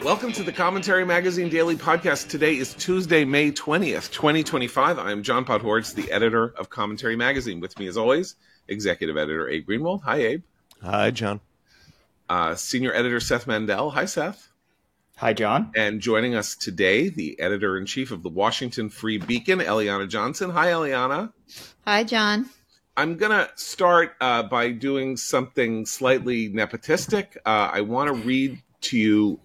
Welcome to the Commentary Magazine Daily Podcast. Today is Tuesday, May 20th, 2025. I am John Podhoretz, the editor of Commentary Magazine. With me, as always, executive editor Abe Greenwald. Hi, Abe. Hi, John. Senior editor Seth Mandel. Hi, Seth. Hi, John. And joining us today, the editor-in-chief of the Washington Free Beacon, Eliana Johnson. Hi, Eliana. Hi, John. I'm going to start by doing something slightly nepotistic. I want to read to you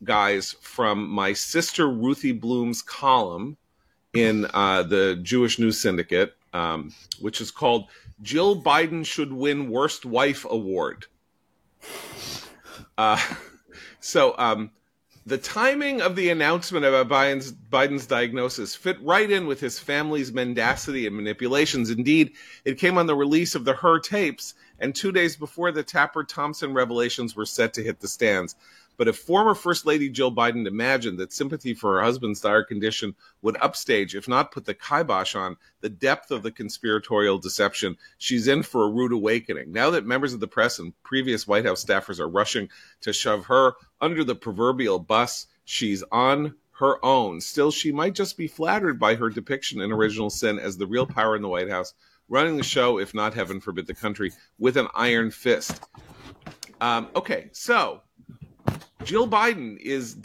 guys from my sister Ruthie Bloom's column in the Jewish News Syndicate, which is called Jill Biden Should Win Worst Wife Award. The timing of the announcement about Biden's diagnosis fit right in with his family's mendacity and manipulations. Indeed, it came on the release of the Her tapes and 2 days before the Tapper-Thompson revelations were set to hit the stands. But if former First Lady Jill Biden imagined that sympathy for her husband's dire condition would upstage, if not put the kibosh on, the depth of the conspiratorial deception, she's in for a rude awakening. Now that members of the press and previous White House staffers are rushing to shove her under the proverbial bus, she's on her own. Still, she might just be flattered by her depiction in Original Sin as the real power in the White House, running the show, if not, heaven forbid, the country, with an iron fist. So Jill Biden is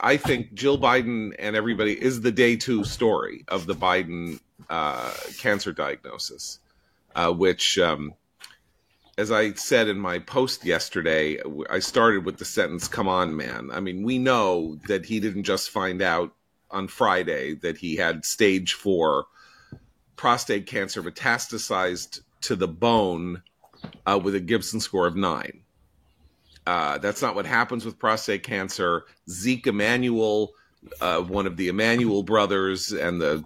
I think Jill Biden and everybody is the day two story of the Biden cancer diagnosis, which, as I said in my post yesterday, I started with the sentence, "Come on, man." I mean, we know that he didn't just find out on Friday that he had stage 4 prostate cancer metastasized to the bone with a Gibson score of 9. That's not what happens with prostate cancer. Zeke Emanuel, one of the Emanuel brothers, and the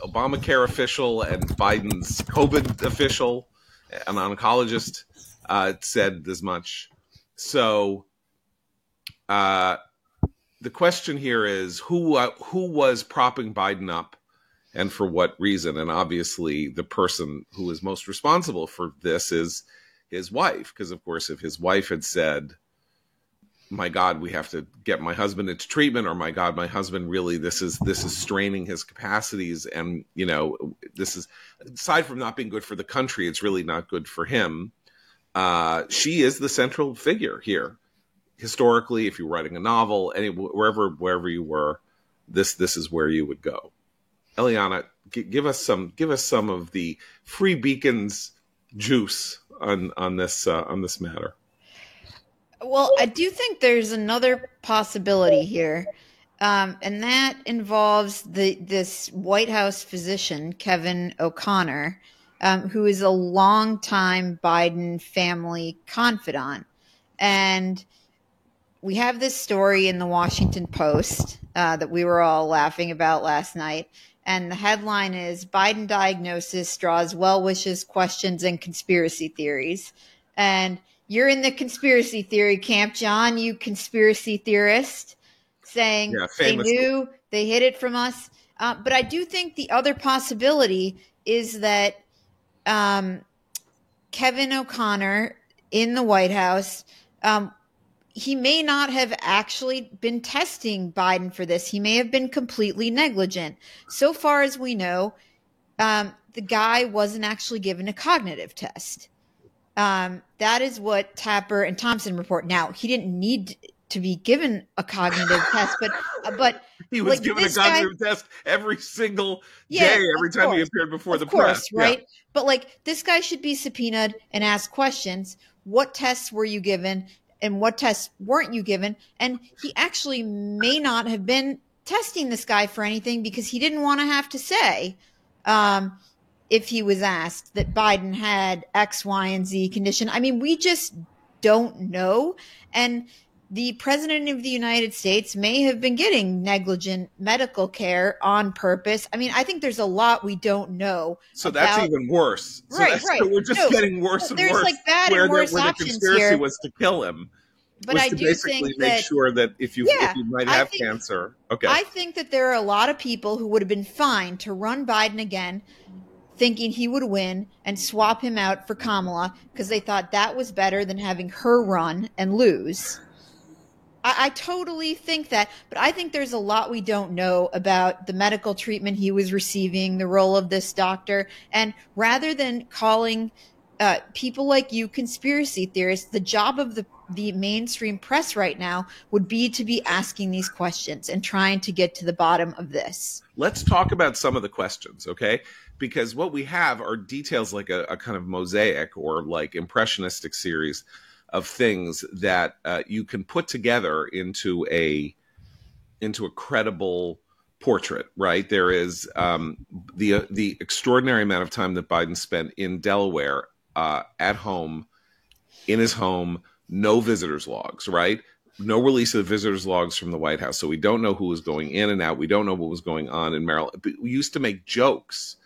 Obamacare official and Biden's COVID official, an oncologist, said as much. So the question here is who was propping Biden up, and for what reason? And obviously, the person who is most responsible for this is his wife, because of course, if his wife had said, "My God, we have to get my husband into treatment," or "My God, my husband really this is straining his capacities," and this is, aside from not being good for the country, it's really not good for him. She is the central figure here. Historically, if you're writing a novel, wherever you were, this is where you would go. Eliana, give us some of the Free Beacon's juice on this matter. Well, I do think there's another possibility here, and that involves this White House physician, Kevin O'Connor, who is a longtime Biden family confidant. And we have this story in the Washington Post that we were all laughing about last night. And the headline is Biden diagnosis draws well wishes, questions, and conspiracy theories. And you're in the conspiracy theory camp, John, you conspiracy theorist, saying they knew, they hid it from us. But I do think the other possibility is that Kevin O'Connor in the White House, he may not have actually been testing Biden for this. He may have been completely negligent. So far as we know, the guy wasn't actually given a cognitive test. That is what Tapper and Thompson report. Now, he didn't need to be given a cognitive test, but he was given a cognitive test every single day, every time he appeared before the press. Right? Yeah. But this guy should be subpoenaed and asked questions. What tests were you given? And what tests weren't you given? And he actually may not have been testing this guy for anything because he didn't want to have to say, if he was asked, that Biden had X, Y, and Z condition. I mean, we just don't know. And the president of the United States may have been getting negligent medical care on purpose. I mean, I think there's a lot we don't know. So that's even worse. Right. So we're just getting worse and worse. There's bad and worse options the conspiracy here. Was to kill him. But was I to do basically think make sure that if you might have cancer. Okay. I think that there are a lot of people who would have been fine to run Biden again thinking he would win and swap him out for Kamala because they thought that was better than having her run and lose. I totally think that, but I think there's a lot we don't know about the medical treatment he was receiving, the role of this doctor, and rather than calling people like you conspiracy theorists, the job of the mainstream press right now would be to be asking these questions and trying to get to the bottom of this. Let's talk about some of the questions, okay? Because what we have are details like a kind of mosaic or like impressionistic series of things that you can put together into a credible portrait, right? There is the extraordinary amount of time that Biden spent in Delaware at home, in his home, no visitors logs, right? No release of the visitors logs from the White House. So we don't know who was going in and out. We don't know what was going on in Maryland. We used to make jokes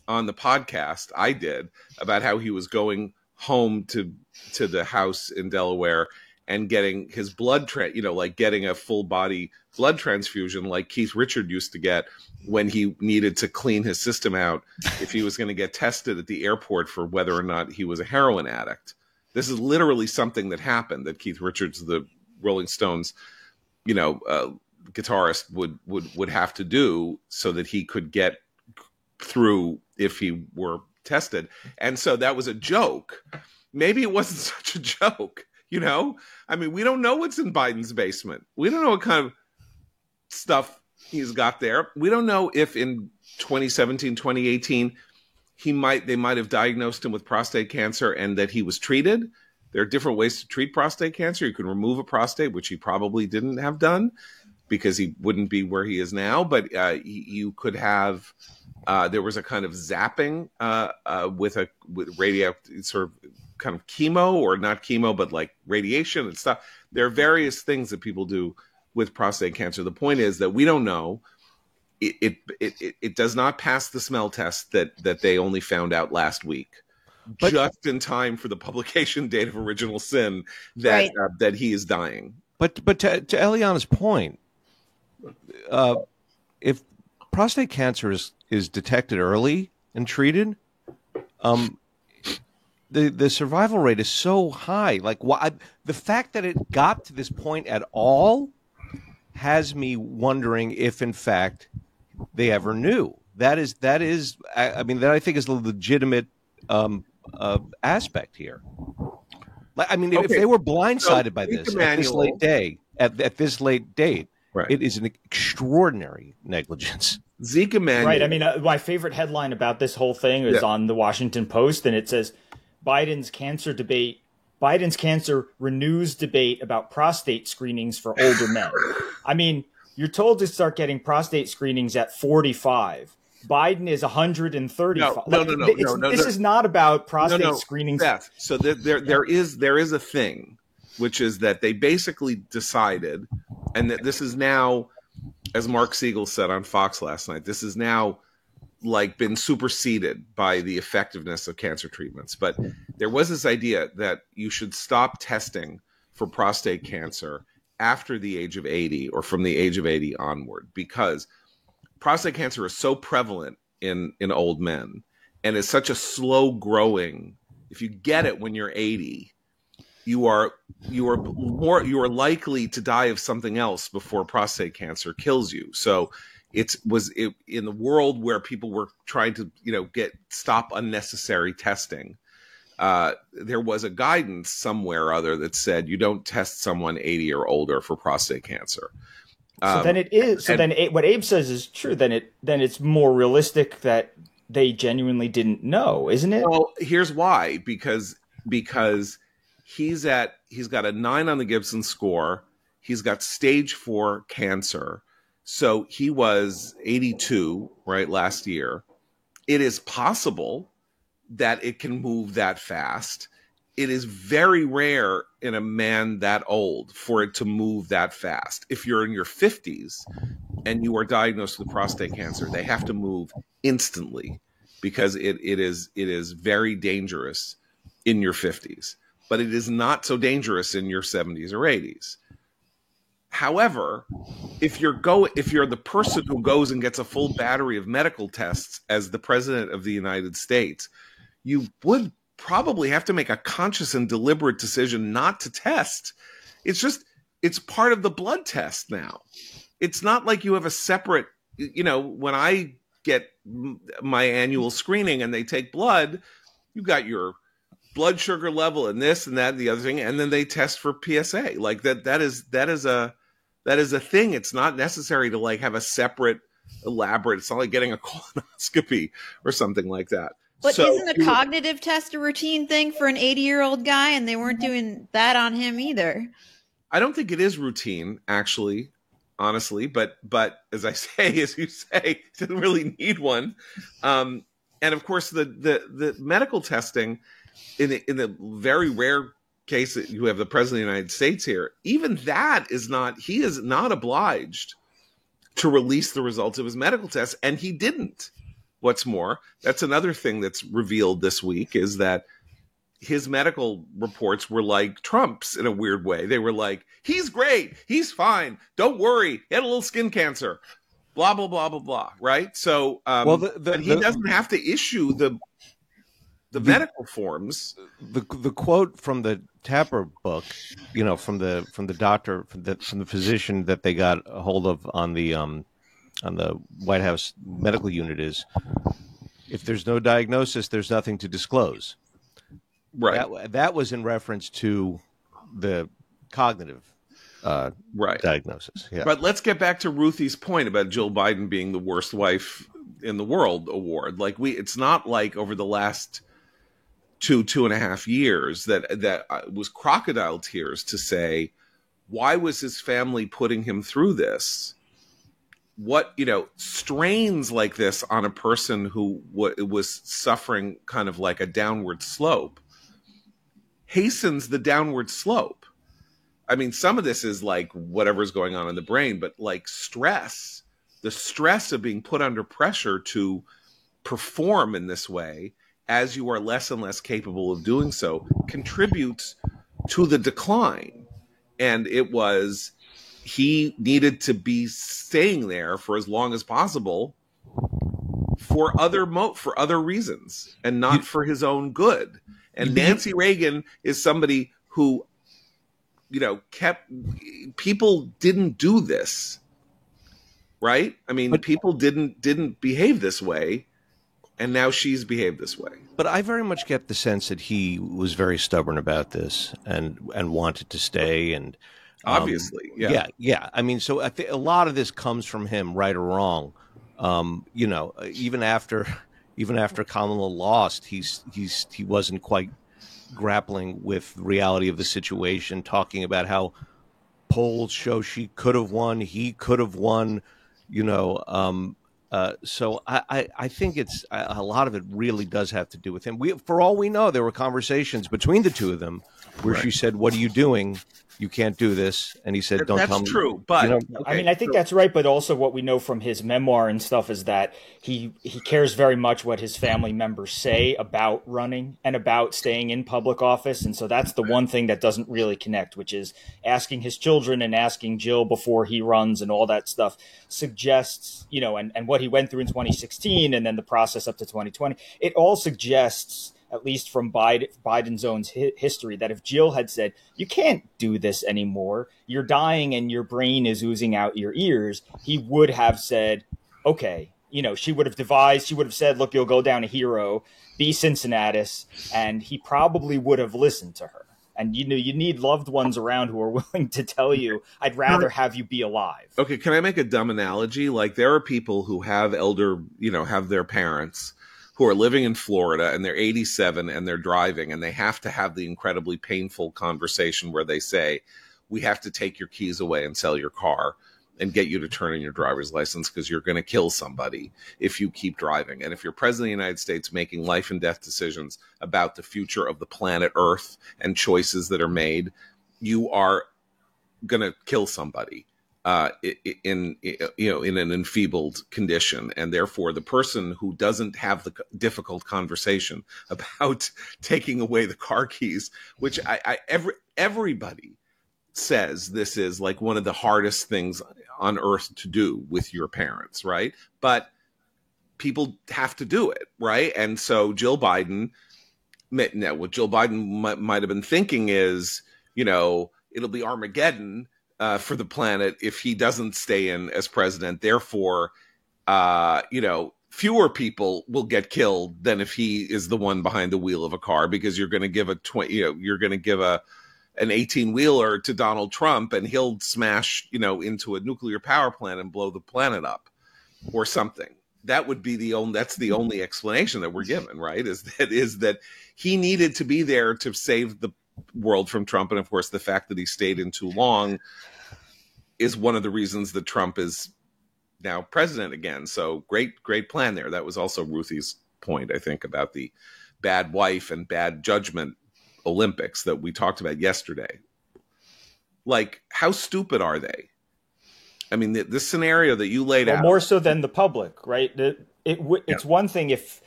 on the podcast, I did, about how he was going home to the house in Delaware and getting his blood, like getting a full body blood transfusion like Keith Richard used to get when he needed to clean his system out if he was going to get tested at the airport for whether or not he was a heroin addict. This is literally something that happened, that Keith Richards, the Rolling Stones, guitarist, would have to do so that he could get through if he were tested. And so that was a joke. Maybe it wasn't such a joke, I mean, we don't know what's in Biden's basement. We don't know what kind of stuff he's got there. We don't know if in 2017, 2018, they might have diagnosed him with prostate cancer and that he was treated. There are different ways to treat prostate cancer. You can remove a prostate, which he probably didn't have done because he wouldn't be where he is now. But you could have, there was a kind of zapping with radio, sort of kind of chemo, or not chemo, but like radiation and stuff. There are various things that people do with prostate cancer. The point is that we don't know. It does not pass the smell test that they only found out last week, but just in time for the publication date of Original Sin that that he is dying. But to Eliana's point, if prostate cancer is detected early and treated, the survival rate is so high. Like, the fact that it got to this point at all has me wondering if, in fact, they ever knew. That is, I mean, that I think is the legitimate aspect here. I mean, if they were blindsided by this at this late day, at this late date, right, it is an extraordinary negligence. Zeke Emanuel. Right. I mean, my favorite headline about this whole thing is on the Washington Post, and it says, Biden's cancer renews debate about prostate screenings for older men. I mean, you're told to start getting prostate screenings at 45. Biden is 135. No. This is not about prostate screenings. Beth, so there is a thing, which is that they basically decided, and that this is now, as Mark Siegel said on Fox last night, this is now like been superseded by the effectiveness of cancer treatments. But there was this idea that you should stop testing for prostate cancer after the age of 80 or from the age of 80 onward, because prostate cancer is so prevalent in old men and is such a slow growing. If you get it when you're 80, you are likely to die of something else before prostate cancer kills you. So it in the world where people were trying to stop unnecessary testing, there was a guidance somewhere or other that said you don't test someone 80 or older for prostate cancer. So then it is. So then what Abe says is true. Then it's more realistic that they genuinely didn't know, isn't it? Well, here's why: because he's got a 9 on the Gibson score. He's got stage 4 cancer. So he was 82, right, last year. It is possible that it can move that fast. It is very rare in a man that old for it to move that fast. If you're in your 50s and you are diagnosed with prostate cancer, they have to move instantly because it is very dangerous in your 50s. But it is not so dangerous in your 70s or 80s. However, if you're the person who goes and gets a full battery of medical tests as the president of the United States, you would probably have to make a conscious and deliberate decision not to test. It's part of the blood test now. It's not like you have a separate, when I get my annual screening and they take blood, you got your blood sugar level and this and that and the other thing, and then they test for PSA. Like that is a thing. It's not necessary to like have a separate elaborate. It's not like getting a colonoscopy or something like that. But isn't a cognitive test a routine thing for an 80-year-old guy? And they weren't doing that on him either. I don't think it is routine, actually, honestly. But as you say, he didn't really need one. And of course, the medical testing in the very rare case that you have the president of the United States here, even that he is not obliged to release the results of his medical tests, and he didn't. What's more, that's another thing that's revealed this week, is that his medical reports were like Trump's in a weird way. They were like, he's great, he's fine, don't worry, he had a little skin cancer, blah, blah, blah, blah, blah, right? So he doesn't have to issue the medical forms. The quote from the Tapper book, from the doctor, from the physician that they got a hold of on the White House medical unit is, if there's no diagnosis, there's nothing to disclose. Right. That was in reference to the cognitive diagnosis. Yeah. But let's get back to Ruthie's point about Jill Biden being the worst wife in the world award. Like it's not like over the last 2.5 years that was crocodile tears to say, why was his family putting him through this? What, strains like this on a person who was suffering kind of like a downward slope hastens the downward slope. I mean, some of this is like whatever's going on in the brain, but like the stress of being put under pressure to perform in this way as you are less and less capable of doing so contributes to the decline. And he needed to be staying there for as long as possible for other reasons and not for his own good. And Nancy Reagan is somebody who, people didn't do this, right? I mean, people didn't behave this way, and now she's behaved this way. But I very much get the sense that he was very stubborn about this and wanted to stay. And obviously, yeah. I mean, so a lot of this comes from him, right or wrong. Even after Kamala lost, he wasn't quite grappling with the reality of the situation, talking about how polls show she could have won, he could have won, so I think it's a lot of it really does have to do with him. For all we know, there were conversations between the two of them where she said, "What are you doing? You can't do this." And he said, "Don't tell me." That's true, but okay, I mean, I think that's right. But also, what we know from his memoir and stuff is that he cares very much what his family members say about running and about staying in public office. And so that's the one thing that doesn't really connect, which is asking his children and asking Jill before he runs and all that stuff suggests, and what he went through in 2016 and then the process up to 2020. It all suggests, at least from Biden's own history, that if Jill had said, you can't do this anymore, you're dying and your brain is oozing out your ears, he would have said, okay, she would have said, look, you'll go down a hero, be Cincinnatus, and he probably would have listened to her. And, you need loved ones around who are willing to tell you, I'd rather have you be alive. Okay, can I make a dumb analogy? Like, there are people who have have their parents who are living in Florida and they're 87 and they're driving and they have to have the incredibly painful conversation where they say, we have to take your keys away and sell your car and get you to turn in your driver's license because you're going to kill somebody if you keep driving. And if you're president of the United States making life and death decisions about the future of the planet Earth and choices that are made, you are going to kill somebody in an enfeebled condition. And therefore the person who doesn't have the difficult conversation about taking away the car keys, which everybody says this is like one of the hardest things on earth to do with your parents, right? But people have to do it, right? And so Jill Biden, now what Jill Biden might have been thinking is, it'll be Armageddon for the planet if he doesn't stay in as president. Therefore, fewer people will get killed than if he is the one behind the wheel of a car, because you're going to give an 18-wheeler to Donald Trump and he'll smash, into a nuclear power plant and blow the planet up or something. That would be that's the only explanation that we're given, right? Is that he needed to be there to save the world from Trump. And of course, the fact that he stayed in too long is one of the reasons that Trump is now president again. So great plan there. That was also Ruthie's point, I think, about the bad wife and bad judgment Olympics that we talked about yesterday. Like, how stupid are they? I mean, this scenario that you laid out. More so than the public, right? It's one thing if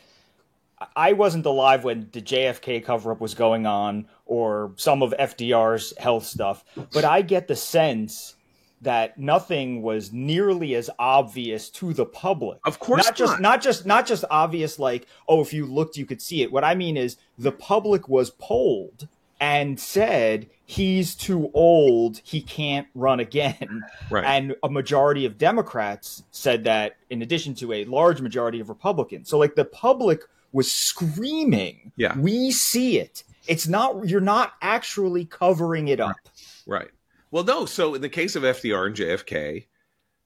I wasn't alive when the JFK cover-up was going on or some of FDR's health stuff, but I get the sense that nothing was nearly as obvious to the public. Of course not just obvious like, oh, if you looked, you could see it. What I mean is the public was polled and said he's too old, he can't run again. Right. And a majority of Democrats said that, in addition to a large majority of Republicans. So like the public was screaming, we see it. You're not actually covering it up. Right. Well, no. So in the case of FDR and JFK,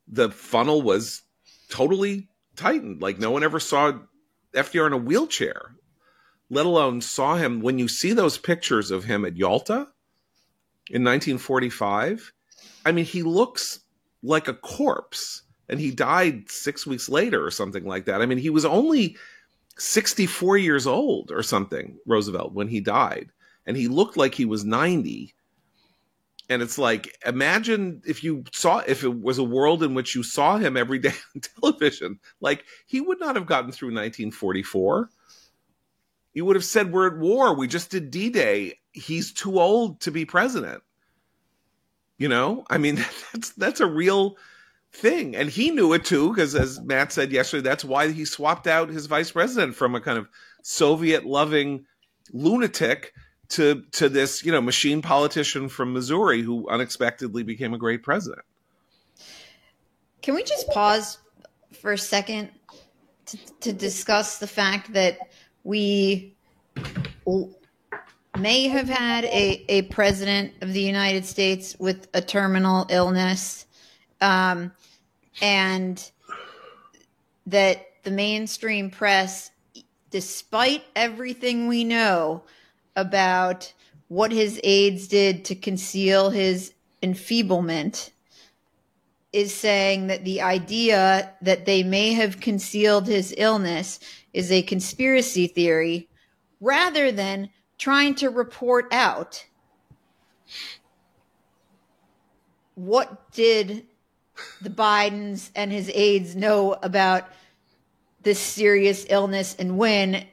the funnel was totally tightened. Like no one ever saw FDR in a wheelchair, let alone saw him. When you see those pictures of him at Yalta in 1945, I mean, he looks like a corpse, and he died 6 weeks later or something like that. I mean, he was only 64 years old or something, Roosevelt, when he died, and he looked like he was 90. And it's like, imagine if it was a world in which you saw him every day on television. Like, he would not have gotten through 1944. You would have said, we're at war. We just did D-Day. He's too old to be president. I mean, that's a real thing. And he knew it too, because as Matt said yesterday, that's why he swapped out his vice president from a kind of Soviet-loving lunatic to this, machine politician from Missouri who unexpectedly became a great president. Can we just pause for a second to discuss the fact that we may have had a president of the United States with a terminal illness, and that the mainstream press, despite everything we know about what his aides did to conceal his enfeeblement, is saying that the idea that they may have concealed his illness is a conspiracy theory, rather than trying to report out what did the Bidens and his aides know about this serious illness and when,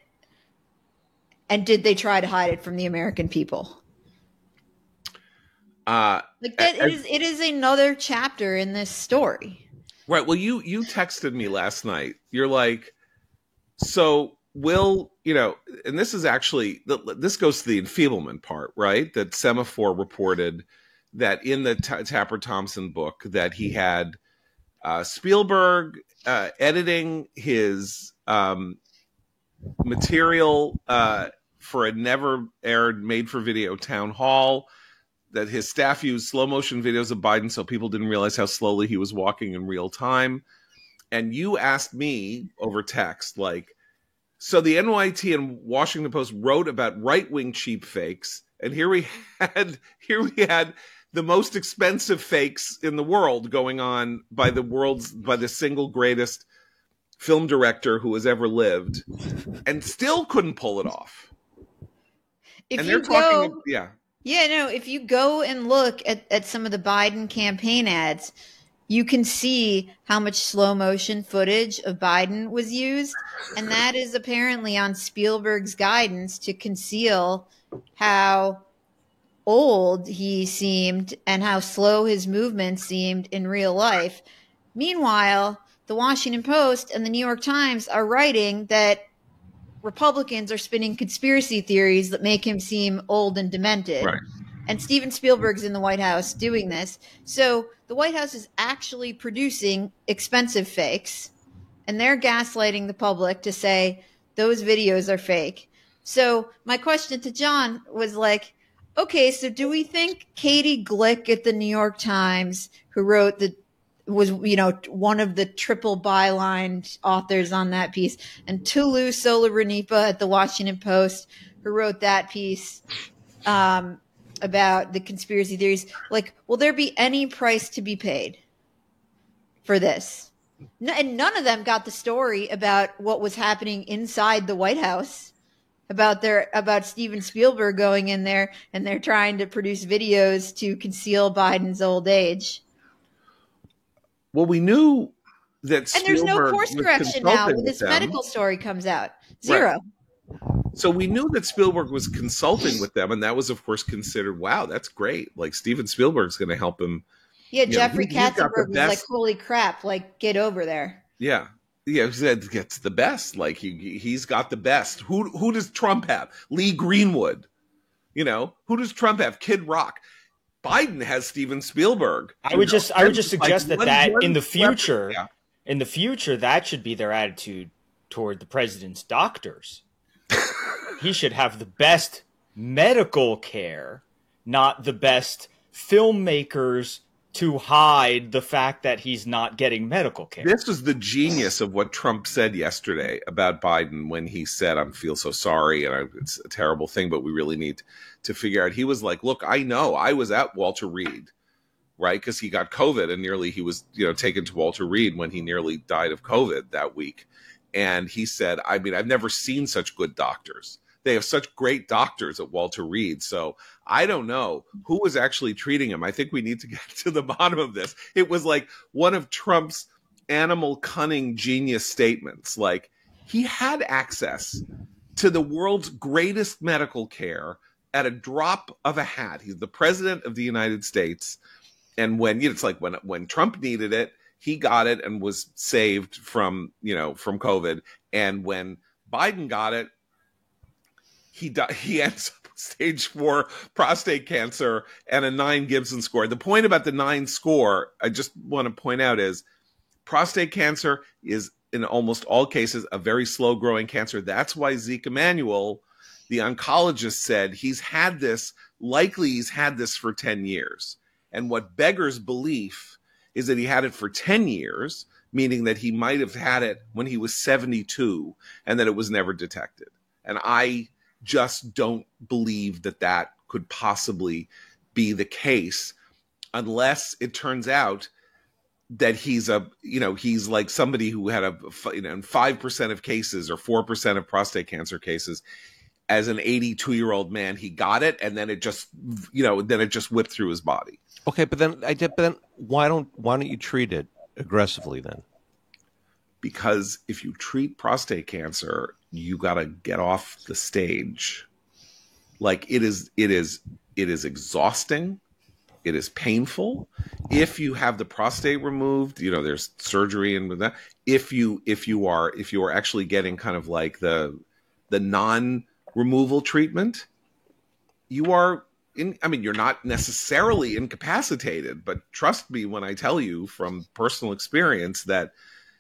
and did they try to hide it from the American people? It is another chapter in this story. Right. Well, you texted me last night. You're like, so will, and this is actually, this goes to the enfeeblement part, right? That Semaphore reported that in the Tapper Thompson book that he had Spielberg editing his material for a never aired made-for-video town hall, that his staff used slow motion videos of Biden so people didn't realize how slowly he was walking in real time. And you asked me over text, like, so the NYT and Washington Post wrote about right-wing cheap fakes, and here we had the most expensive fakes in the world going on by the single greatest film director who has ever lived, and still couldn't pull it off. If you go and look at some of the Biden campaign ads, you can see how much slow motion footage of Biden was used. And that is apparently on Spielberg's guidance to conceal how old he seemed and how slow his movements seemed in real life. Meanwhile, the Washington Post and the New York Times are writing that Republicans are spinning conspiracy theories that make him seem old and demented. Right. And Steven Spielberg's in the White House doing this. So the White House is actually producing expensive fakes, and they're gaslighting the public to say those videos are fake. So my question to John was like, okay, so do we think Katie Glick at the New York Times, who was one of the triple bylined authors on that piece, and Tulu Solaranipa at the Washington Post, who wrote that piece about the conspiracy theories, like, will there be any price to be paid for this? And none of them got the story about what was happening inside the White House, about Steven Spielberg going in there and they're trying to produce videos to conceal Biden's old age. Well, we knew that Spielberg, and there's no course correction now when this medical story comes out. Zero. Right. So we knew that Spielberg was consulting with them, and that was, of course, considered, wow, that's great. Like, Steven Spielberg's going to help him. Yeah, Jeffrey Katzenberg was like, holy crap, like, get over there. Yeah. Yeah, he said it's the best. Like, he's got the best. Who does Trump have? Lee Greenwood. Who does Trump have? Kid Rock. Biden has Steven Spielberg. I would just suggest that in the future, that should be their attitude toward the president's doctors. He should have the best medical care, not the best filmmakers to hide the fact that he's not getting medical care. This was the genius of what Trump said yesterday about Biden when he said, I feel so sorry and it's a terrible thing, but we really need to figure out. He was like, look, I know I was at Walter Reed, right? Because he got COVID and nearly he was taken to Walter Reed when he nearly died of COVID that week. And he said, I've never seen such good doctors. They have such great doctors at Walter Reed. So I don't know who was actually treating him. I think we need to get to the bottom of this. It was like one of Trump's animal cunning genius statements. Like, he had access to the world's greatest medical care at a drop of a hat. He's the president of the United States. And when Trump needed it, he got it and was saved from COVID. And when Biden got it, he ends up with stage 4 prostate cancer and a 9 Gibson score. The point about the 9 score, I just want to point out, is prostate cancer is in almost all cases a very slow growing cancer. That's why Zeke Emanuel, the oncologist, said he's had this for 10 years. And what beggars belief is that he had it for 10 years, meaning that he might have had it when he was 72 and that it was never detected. And I just don't believe that could possibly be the case unless it turns out that he's like somebody who had in 5% of cases or 4% of prostate cancer cases, as an 82-year-old man, he got it and then it just whipped through his body. Okay, but then why don't you treat it aggressively then? Because if you treat prostate cancer, you got to get off the stage. Like, it is exhausting. It is painful. If you have the prostate removed, there's surgery and with that. If you are actually getting kind of like the non-removal treatment, you are you're not necessarily incapacitated, but trust me when I tell you from personal experience that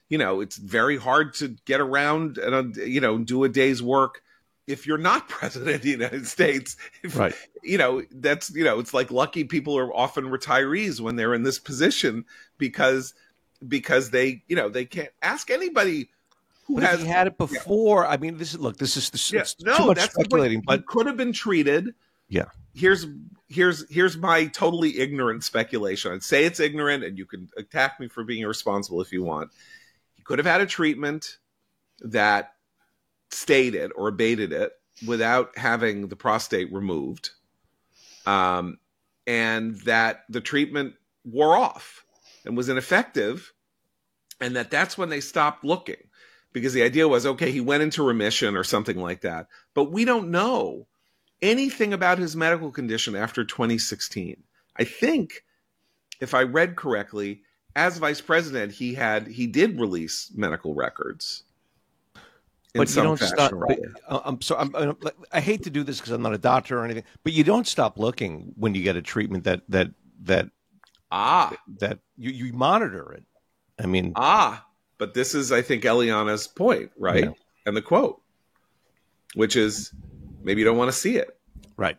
it's very hard to get around and do a day's work if you're not president of the United States. Right. It's like lucky people are often retirees when they're in this position because they can't ask anybody who has had it before. Yeah. This is too much speculating, but could have been treated. Yeah. Here's my totally ignorant speculation. I'd say it's ignorant, and you can attack me for being irresponsible if you want. He could have had a treatment that stayed it or abated it without having the prostate removed, and that the treatment wore off and was ineffective, and that's when they stopped looking, because the idea was, okay, he went into remission or something like that. But we don't know anything about his medical condition after 2016. I think, if I read correctly, as vice president, he did release medical records. But you don't stop. I hate to do this because I'm not a doctor or anything, but you don't stop looking when you get a treatment that you monitor it. I mean, but this is, I think, Eliana's point, right? Yeah. And the quote, which is, maybe you don't want to see it, right?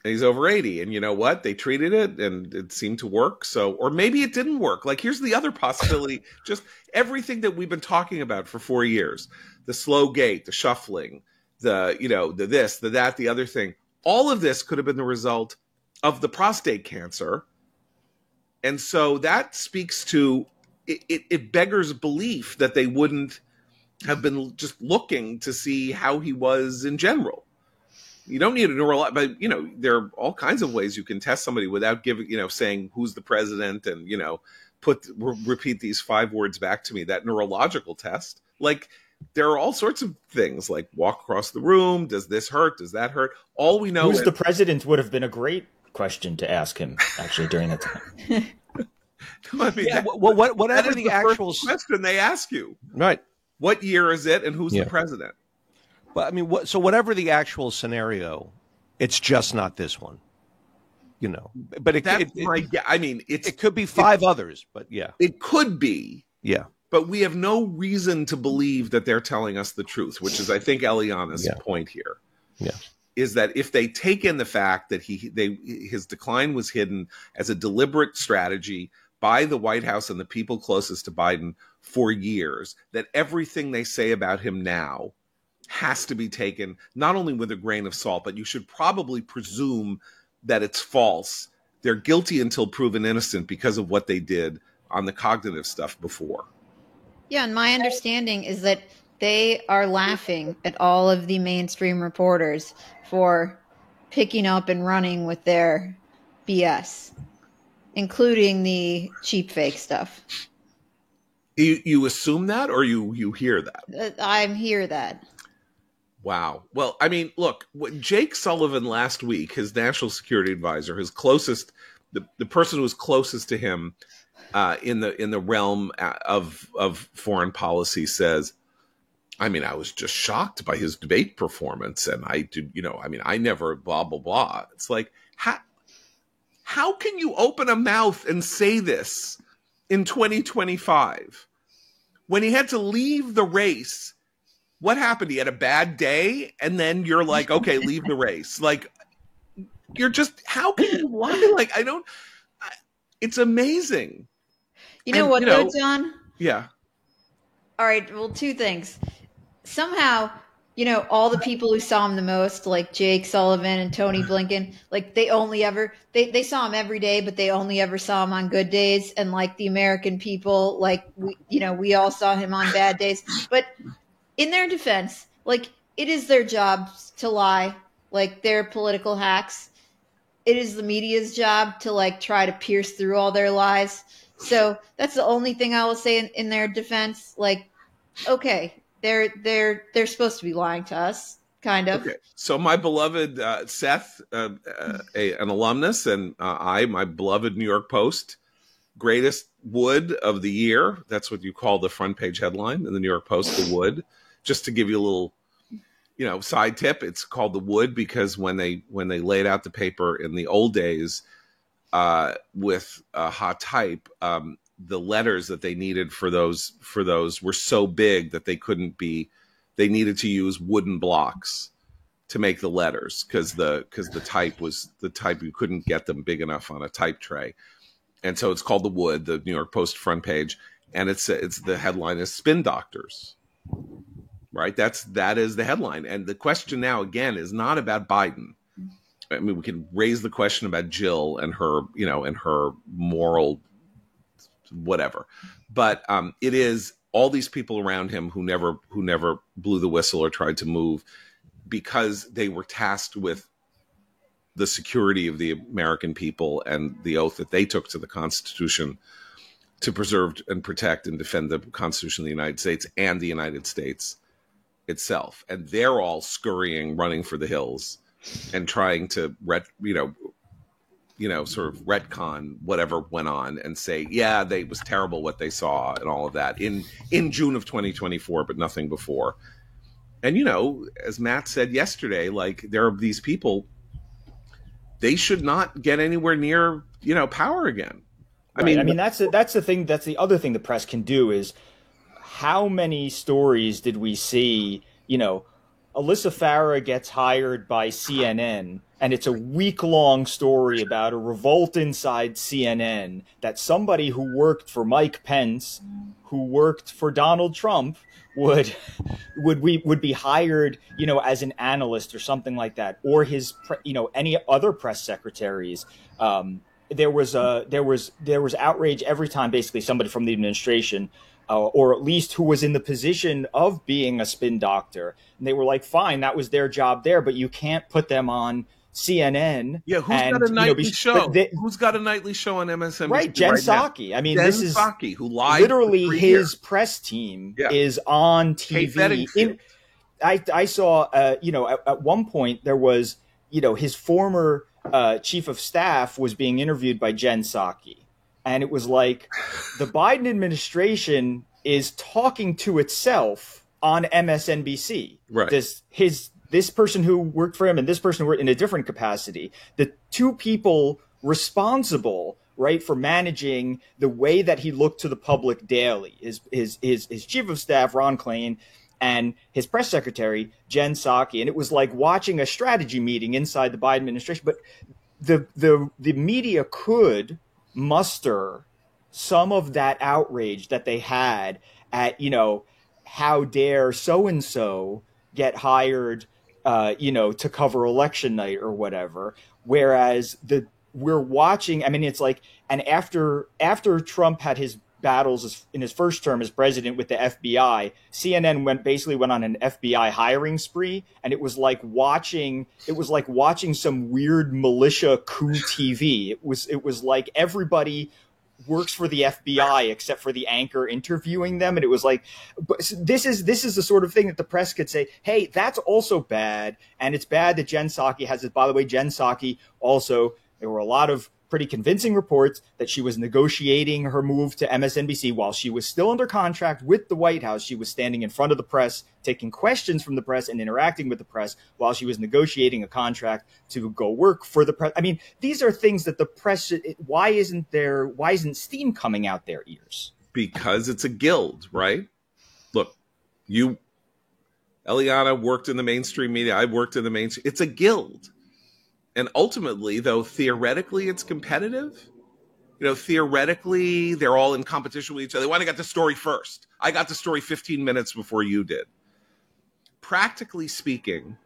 And he's over 80, and you know what? They treated it, and it seemed to work. So, or maybe it didn't work. Like, here's the other possibility: just everything that we've been talking about for 4 years. The slow gait, the shuffling, the this, the that, the other thing. All of this could have been the result of the prostate cancer. And so that speaks to, it beggars belief that they wouldn't have been just looking to see how he was in general. You don't need a neurologist, but, there are all kinds of ways you can test somebody without saying who's the president and, repeat these 5 words back to me, that neurological test. Like, there are all sorts of things, like walk across the room. Does this hurt? Does that hurt? All we know is the president would have been a great question to ask him, actually, during that time. Whatever the actual question they ask you, right? What year is it, and who's the president? But I mean, whatever the actual scenario, it's just not this one. But it could be 5 others. But yeah, it could be. Yeah. But we have no reason to believe that they're telling us the truth, which is, I think, Eliana's point here. Yeah. Is that if they take in the fact that his decline was hidden as a deliberate strategy by the White House and the people closest to Biden for years, that everything they say about him now has to be taken not only with a grain of salt, but you should probably presume that it's false. They're guilty until proven innocent because of what they did on the cognitive stuff before. Yeah, and my understanding is that they are laughing at all of the mainstream reporters for picking up and running with their BS, including the cheap fake stuff. You assume that, or you hear that? I hear that. Wow. Well, I mean, look, Jake Sullivan last week, his national security advisor, his closest, the person who was closest to him in the realm of foreign policy, says, I mean, I was just shocked by his debate performance, and I never blah blah blah. It's like, how can you open a mouth and say this in 2025 when he had to leave the race? What happened? He had a bad day, and then you're like, okay, leave the race. Like, you're just, how can you lie? Like, it's amazing. You know what, though, John? Yeah. All right. Well, 2 things. Somehow, all the people who saw him the most, like Jake Sullivan and Tony Blinken, like they saw him every day, but they only ever saw him on good days. And like the American people, like, we all saw him on bad days. But in their defense, like, it is their job to lie. Like, they're political hacks. It is the media's job to like try to pierce through all their lies. So that's the only thing I will say in their defense. Like, okay, they're supposed to be lying to us, kind of. Okay. So my beloved Seth, an alumnus, and my beloved New York Post, greatest Wood of the year. That's what you call the front page headline in the New York Post, the Wood. Just to give you a little, side tip, it's called the Wood because when they laid out the paper in the old days with hot type, the letters that they needed for those were so big that they needed to use wooden blocks to make the letters because the type was the type you couldn't get them big enough on a type tray. And so it's called the Wood, the New York Post front page, and it's the headline is Spin Doctors. Right? That is the headline. And the question now, again, is not about Biden. I mean, we can raise the question about Jill and her, and her moral whatever. But it is all these people around him who never blew the whistle or tried to move because they were tasked with the security of the American people and the oath that they took to the Constitution to preserve and protect and defend the Constitution of the United States and the United States itself. And they're all scurrying, running for the hills and trying to sort of retcon whatever went on and say, yeah, it was terrible what they saw and all of that in June of 2024, but nothing before. And, as Matt said yesterday, like, there are these people, they should not get anywhere near, power again. Right. I mean, that's the thing. That's the other thing the press can do is, how many stories did we see, Alyssa Farah gets hired by CNN, and it's a week-long story about a revolt inside CNN that somebody who worked for Mike Pence, who worked for Donald Trump, would be hired, as an analyst or something like that, or his, any other press secretaries. There was outrage every time basically somebody from the administration, or at least who was in the position of being a spin doctor, and they were like, fine, that was their job there, but you can't put them on CNN. Yeah, who's got a nightly show? Who's got a nightly show on MSNBC? Right, Jen Psaki. I mean, this is Psaki, who lied literally his press team is on TV. I saw, at one point there was, his former chief of staff was being interviewed by Jen Psaki, and it was like the Biden administration is talking to itself on MSNBC. Right. This person who worked for him and this person who worked in a different capacity, the two people responsible, right, for managing the way that he looked to the public daily, his chief of staff, Ron Klain, and his press secretary, Jen Psaki. And it was like watching a strategy meeting inside the Biden administration. But the media could muster some of that outrage that they had at, how dare so-and-so get hired, to cover election night or whatever. Whereas we're watching, I mean, it's like, and after Trump had his battles in his first term as president with the FBI, CNN went on an FBI hiring spree, and it was like watching some weird militia coup TV. It was like everybody works for the FBI except for the anchor interviewing them, and it was like, but this is the sort of thing that the press could say, hey, that's also bad, and it's bad that Jen Psaki has it. By the way, Jen Psaki also, there were a lot of pretty convincing reports that she was negotiating her move to MSNBC while she was still under contract with the White House. She was standing in front of the press, taking questions from the press and interacting with the press while she was negotiating a contract to go work for the press. I mean, these are things that the press, why isn't steam coming out their ears? Because it's a guild, right? Look, Eliana worked in the mainstream media. I worked in the mainstream. It's a guild. And ultimately, though, theoretically, it's competitive. Theoretically, they're all in competition with each other. They want to get the story first. I got the story 15 minutes before you did. Practically speaking,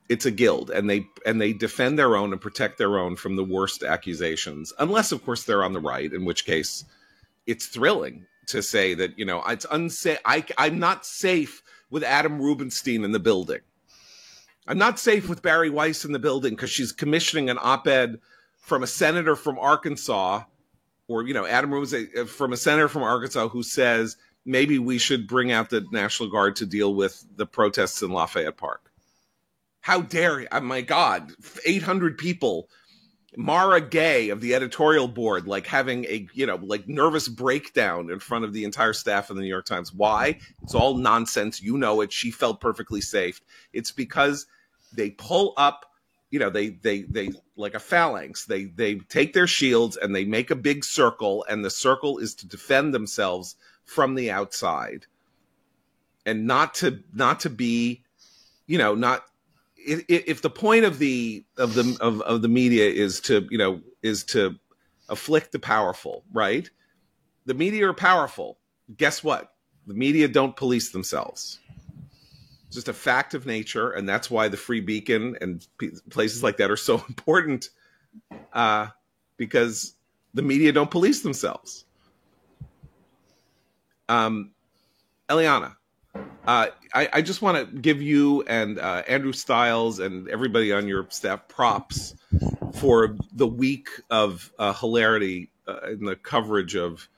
it's a guild, and they defend their own and protect their own from the worst accusations, unless, of course, they're on the right, in which case it's thrilling to say that, it's unsafe. I'm not safe with Adam Rubinstein in the building. I'm not safe with Barry Weiss in the building because she's commissioning an op-ed from a senator from Arkansas, or, Adam Rubinstein from a senator from Arkansas who says maybe we should bring out the National Guard to deal with the protests in Lafayette Park. How dare you? Oh my God, 800 people. Mara Gay of the editorial board, like having a, nervous breakdown in front of the entire staff of the New York Times. Why? It's all nonsense. You know it. She felt perfectly safe. It's because they pull up, they like a phalanx. They take their shields and they make a big circle, and the circle is to defend themselves from the outside, and not to be, if the point of the media is to afflict the powerful, right? The media are powerful. Guess what? The media don't police themselves. It's just a fact of nature, and that's why the Free Beacon and places like that are so important, because the media don't police themselves. Eliana, I just want to give you and Andrew Stiles and everybody on your staff props for the week of hilarity in the coverage of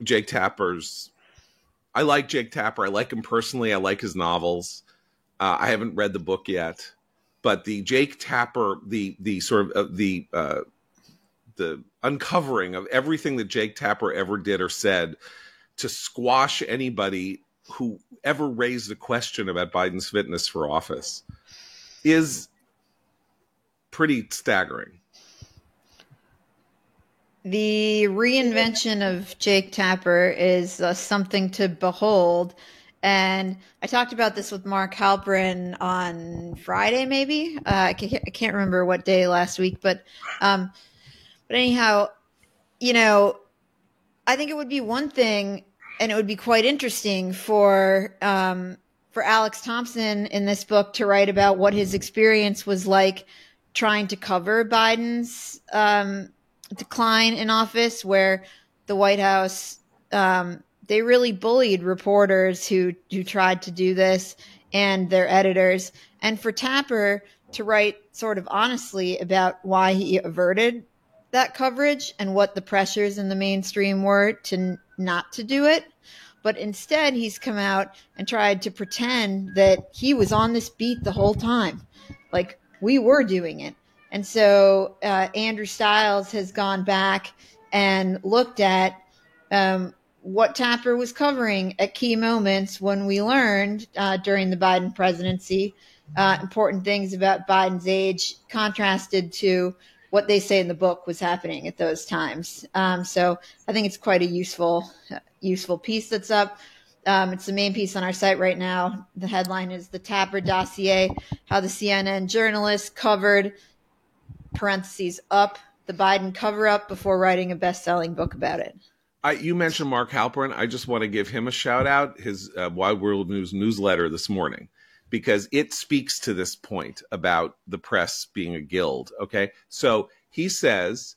Jake Tapper's. I like Jake Tapper. I like him personally. I like his novels. I haven't read the book yet, but the Jake Tapper, the sort of the uncovering of everything that Jake Tapper ever did or said to squash anybody who ever raised a question about Biden's fitness for office is pretty staggering. The reinvention of Jake Tapper is something to behold. And I talked about this with Mark Halperin on Friday, maybe. I can't remember what day last week, but anyhow, I think it would be one thing, and it would be quite interesting for Alex Thompson in this book to write about what his experience was like trying to cover Biden's decline in office, where the White House they really bullied reporters who tried to do this and their editors. And for Tapper to write sort of honestly about why he averted that coverage and what the pressures in the mainstream were to not to do it. But instead, he's come out and tried to pretend that he was on this beat the whole time. Like, we were doing it. And so Andrew Stiles has gone back and looked at what Tapper was covering at key moments when we learned during the Biden presidency important things about Biden's age contrasted to what they say in the book was happening at those times. So I think it's quite a useful piece that's up. It's the main piece on our site right now. The headline is "The Tapper Dossier: How the CNN Journalist Covered (parentheses up) the Biden cover-up before writing a best-selling book about it." You mentioned Mark Halperin. I just want to give him a shout out, his Wide World News newsletter this morning, because it speaks to this point about the press being a guild. Okay. So he says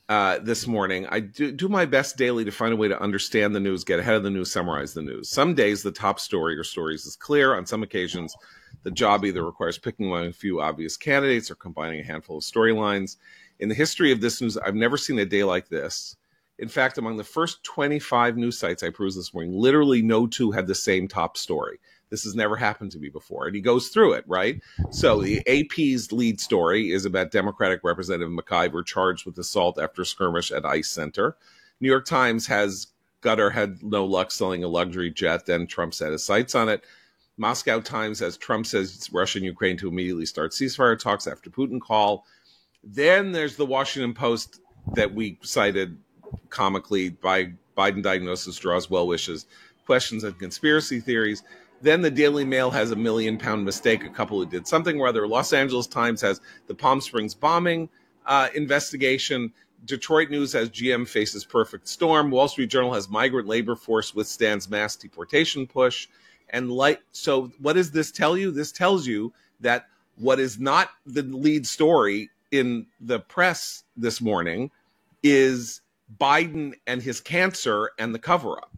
this morning, I do my best daily to find a way to understand the news, get ahead of the news, summarize the news. Some days the top story or stories is clear. On some occasions, the job either requires picking among a few obvious candidates or combining a handful of storylines. In the history of this news, I've never seen a day like this. In fact, among the first 25 news sites I perused this morning, literally no two had the same top story. This has never happened to me before. And he goes through it, right? So the AP's lead story is about Democratic Representative McIver charged with assault after skirmish at ICE Center. New York Times has Qatar had no luck selling a luxury jet, then Trump set his sights on it. Moscow Times has Trump says it's Russia and Ukraine to immediately start ceasefire talks after Putin call. Then there's the Washington Post that we cited comically by Biden diagnosis draws well wishes, questions and conspiracy theories. Then the Daily Mail has a £1 million mistake, a couple who did something or other. Los Angeles Times has the Palm Springs bombing investigation. Detroit News has GM faces perfect storm. Wall Street Journal has migrant labor force withstands mass deportation push. And so what does this tell you? This tells you that what is not the lead story in the press this morning is Biden and his cancer and the cover-up.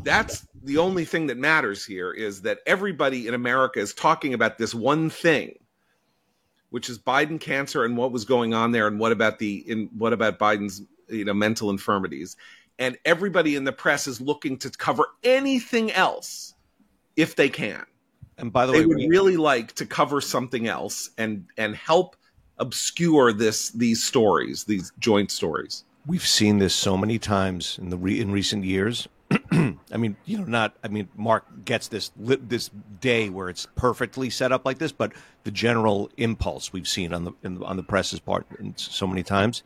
That's the only thing that matters here, is that everybody in America is talking about this one thing, which is Biden cancer and what was going on there, and what about Biden's mental infirmities. And everybody in the press is looking to cover anything else if they can. And by the way, they would really like to cover something else and help obscure these stories, these joint stories. We've seen this so many times in recent years. I mean, Mark gets this day where it's perfectly set up like this, but the general impulse we've seen on the press's part so many times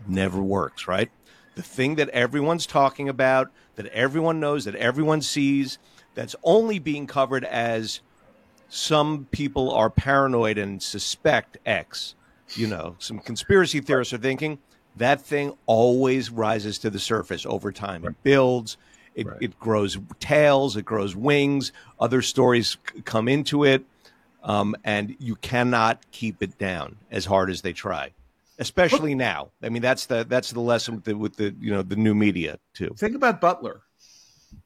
never works, right? The thing that everyone's talking about, that everyone knows, that everyone sees, that's only being covered as some people are paranoid and suspect X. Some conspiracy theorists are thinking, that thing always rises to the surface over time. It builds, it grows tails, it grows wings, other stories come into it, and you cannot keep it down as hard as they try, especially now. I mean, that's the lesson with the new media too. Think about Butler.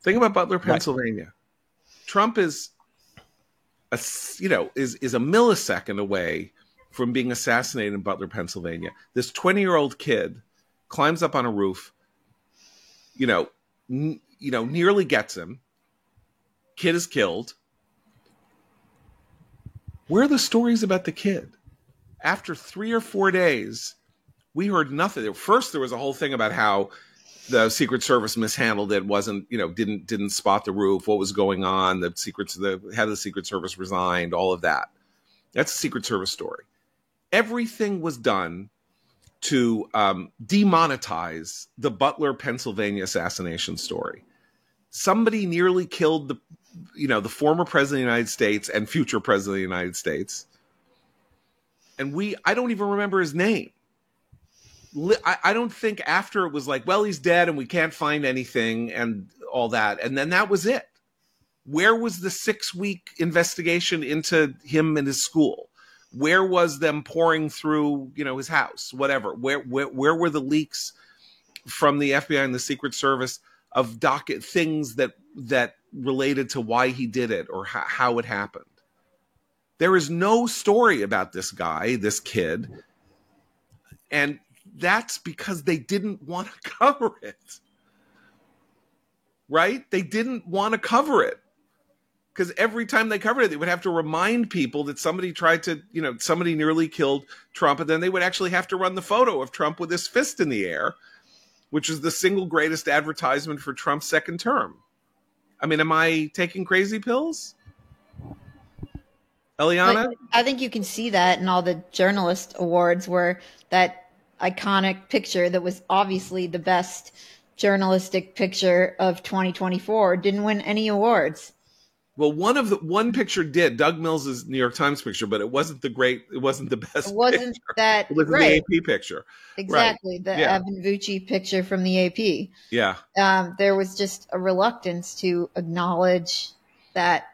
Pennsylvania. Right. Trump is a millisecond away from being assassinated in Butler, Pennsylvania. This 20-year-old kid climbs up on a roof, nearly gets him. Kid is killed. Where are the stories about the kid? After 3 or 4 days, we heard nothing. First, there was a whole thing about how the Secret Service mishandled it, didn't spot the roof, what was going on, the head of the Secret Service resigned, all of that. That's a Secret Service story. Everything was done to demonetize the Butler, Pennsylvania assassination story. Somebody nearly killed the former president of the United States and future president of the United States. And I don't even remember his name. I don't think after it was like, well, he's dead and we can't find anything and all that. And then that was it. Where was the 6-week investigation into him and his school? Where was them pouring through, his house, whatever? Where were the leaks from the FBI and the Secret Service of things that related to why he did it or how it happened? There is no story about this guy, this kid. And that's because they didn't want to cover it. Right? They didn't want to cover it. Because every time they covered it, they would have to remind people that somebody somebody nearly killed Trump. And then they would actually have to run the photo of Trump with his fist in the air, which is the single greatest advertisement for Trump's second term. I mean, am I taking crazy pills? Eliana? I think you can see that in all the journalist awards where that iconic picture that was obviously the best journalistic picture of 2024 didn't win any awards. Well, one picture did, Doug Mills's New York Times picture, but it wasn't the best. It wasn't picture. That it was right. The AP picture. Exactly. Right. The Evan Vucci picture from the AP. Yeah. There was just a reluctance to acknowledge that